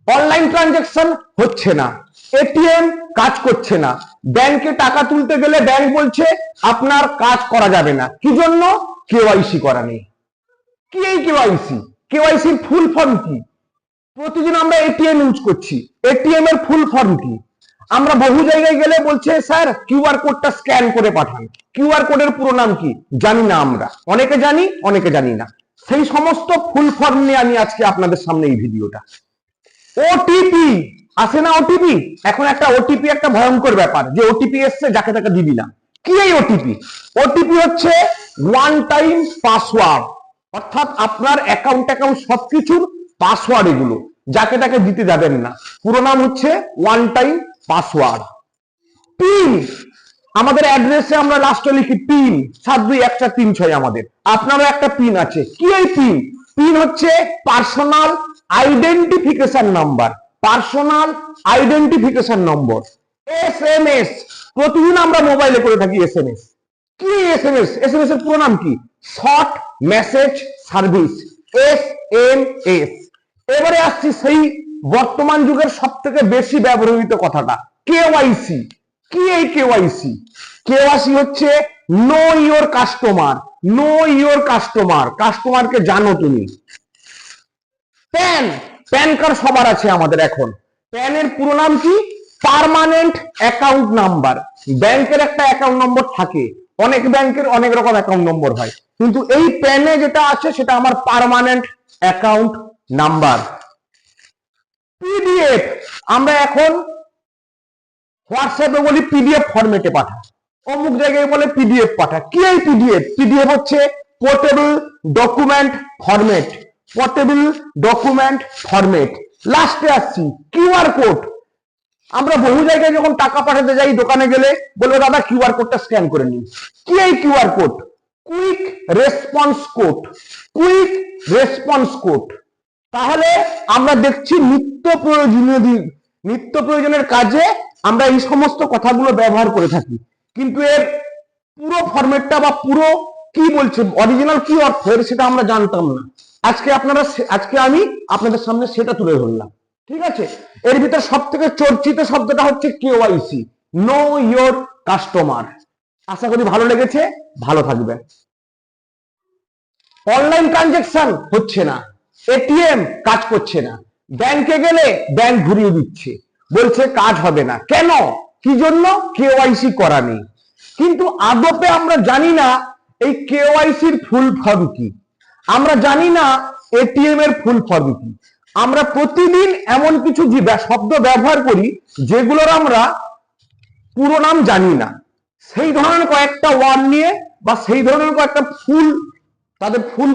Online transaction হচ্ছে না, ATM কাজ করছে না, ব্যাংকে টাকা তুলতে গেলে ব্যাংক বলছে আপনার কাজ করা যাবে না, কি জন্য? কেওয়াইসি করা নেই। কি এই কেওয়াইসি? কেওয়াইসির ফুল ফর্ম কি? প্রতিদিন আমরা এটিএম ইউজ করছি, এটিএম এর ফুল ফর্ম কি? আমরা বহু জায়গায় গেলে বলছে স্যার কিউআর কোডটা স্ক্যান করে পাঠান। কিউআর কোডের পুরো নাম কি জানি না আমরা, অনেকে জানি অনেকে জানি না। সেই সমস্ত ফুল ফর্ম নিয়ে আমি আজকে আপনাদের সামনে এই ভিডিওটা। ওটিপি আসে না, ওটিপি এখন একটা ওটিপি একটা ভয়ঙ্কর ব্যাপার, যে ওটিপি এসছে যাকে তাকে দিবি না। কি এই ওটিপি? ওটিপি হচ্ছে ওয়ান টাইম পাসওয়ার্ড, অর্থাৎ আপনার অ্যাকাউন্ট সবকিছুর পাসওয়ার্ড, এগুলো যাকে তাকে দিতে যাবেন না। পুরো নাম হচ্ছে ওয়ান টাইম পাসওয়ার্ড। পিন, আমাদের অ্যাড্রেসে আমরা লাস্টে লিখি পিন 721436, আমাদের আপনারও একটা পিন আছে। কি এই পিন? পিন হচ্ছে personal identification number, personal identification নম্বর। এসএমএস, প্রতিদিন আমরা মোবাইলে করে থাকি এসএমএস। কি এসএমএস? এসএমএস এর পুরো নাম কি? Short message service, SMS. এবারে আসছি সেই বর্তমান যুগের সব থেকে বেশি ব্যবহৃত কথাটা, কেওয়াইসি। কি এই কেওয়াইসি? কেওয়াইসি হচ্ছে know your customer. Know your customer, কাস্টমারকে জানো তুমি। প্যান, প্যান কার্ড সবার আছে আমাদের এখন। প্যানের পুরো নাম কি? Permanent account number. ব্যাংকের একটা অ্যাকাউন্ট নম্বর থাকে, অনেক ব্যাংকের অনেক রকম অ্যাকাউন্ট নম্বর হয়, কিন্তু এই প্যানে যেটা আছে সেটা আমার পার্মানেন্ট অ্যাকাউন্ট নাম্বার। পিডিএফ, আমরা এখন হোয়াটসঅ্যাপে বলি পিডিএফ ফরম্যাটে পাঠা, অমুক জায়গায় বলে পিডিএফ পাঠা। কি এই পিডিএফ? পিডিএফ হচ্ছে portable document format, portable document format. লাস্টে আসছি কিউআর কোড। আমরা বহু জায়গায় যখন টাকা পাঠাতে যাই, দোকানে গেলে বলবো দাদা কিউআর কোডটা স্ক্যান করে নিন। কি এই QR code? Quick response code, quick response code. তাহলে আমরা দেখছি নিত্য প্রয়োজনের কাজে আমরা এই সমস্ত কথাগুলো ব্যবহার করে থাকি, কিন্তু এর পুরো ফরম্যাটটা বা পুরো কি বলছে, অরিজিনাল কি অর্থ এর, সেটা আমরা জানতাম না। আজকে আমি আপনাদের সামনে সেটা তুলে ধরলাম। ঠিক আছে, এর ভিতর সব থেকে চর্চিত শব্দটা হচ্ছে কেওয়াইসি, নো ইওর কাস্টমার। আশা করি ভালো লেগেছে, ভালো থাকবেন। অনলাইন ট্রানজাকশন হচ্ছে না, এটিএম কাজ করছে না, ব্যাংকে গেলে ব্যাংক ঘুরিয়ে দিচ্ছে, বলছে কাজ হবে না। কেন? কি জন্য? কেওয়াইসি করা নেই। কিন্তু আদপে আমরা জানি না এই কেওয়াইসির ফুল ফর্ম কি, আমরা জানি না এটিএম এর ফুল ফর্ম কি। আমরা প্রতিদিন এমন কিছু শব্দ ব্যবহার করি যেগুলোর আমরা পুরো নাম জানি না, সেই ধরনের কয়েকটা ওয়ার্ড নিয়ে বা সেই ধরনের কয়েকটা ফুল, তাদের ফুল